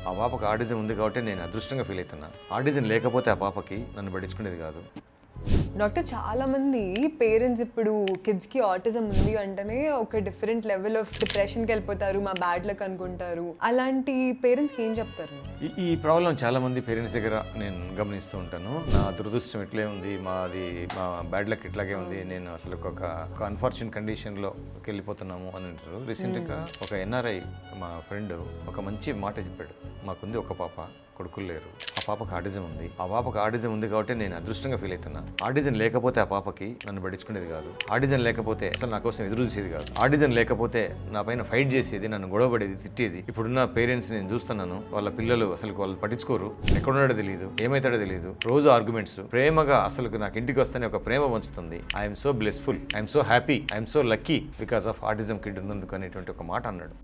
ఆ పాపకు ఆటిజం ఉంది కాబట్టి నేను అదృష్టంగా ఫీల్ అవుతున్నా. ఆటిజం లేకపోతే ఆ పాపకి నన్ను పట్టించుకునేది కాదు. డాక్టర్, చాలా మంది పేరెంట్స్ ఇప్పుడు కిడ్స్కి ఆటిజం ఉంది అంటేనే ఒక డిఫరెంట్ లెవెల్ ఆఫ్ డిప్రెషన్కి వెళ్ళిపోతారు, మా బ్యాడ్ లక్ అనుకుంటారు. అలాంటి పేరెంట్స్కి ఏం చెప్తారు? ఈ ప్రాబ్లం చాలా మంది పేరెంట్స్ దగ్గర నేను గమనిస్తూ ఉంటాను. నా దురదృష్టం ఇట్లే ఉంది, మా బ్యాడ్ లక్ ఇట్లాగే ఉంది, నేను అసలు ఒక అన్ఫార్చునేట్ కండిషన్లోకి వెళ్ళిపోతున్నాము అని అంటారు. రీసెంట్గా ఒక ఎన్ఆర్ఐ మా ఫ్రెండ్ ఒక మంచి మాట చెప్పాడు. మాకుంది ఒక పాప, కొడుకులు లేరు, ఆ పాపకు ఆటిజం ఉంది. ఆ పాపకు ఆటిజం ఉంది కాబట్టి నేను అదృష్టంగా ఫీల్ అవుతున్నా. ఆటిజం లేకపోతే ఆ పాపకి నన్ను పట్టించుకునేది కాదు. ఆటిజం లేకపోతే అసలు నా కోసం ఎదురు చూసేది కాదు. ఆటిజం లేకపోతే నా పైన ఫైట్ చేసేది, నన్ను గొడవపడేది, తిట్టేది. ఇప్పుడున్న పేరెంట్స్ నేను చూస్తున్నాను, వాళ్ళ పిల్లలు అసలు వాళ్ళు పట్టించుకోరు, ఎక్కడున్నాడో తెలియదు, ఏమైతాడో తెలియదు, రోజు ఆర్గ్యుమెంట్స్. ప్రేమగా అసలు నాకు ఇంటికి వస్తేనే ఒక ప్రేమ పంచుతుంది. I'm so blessful, I'm so happy, I'm so lucky because of autism kid ఉన్నందుకు అనేటువంటి ఒక మాట అన్నాడు.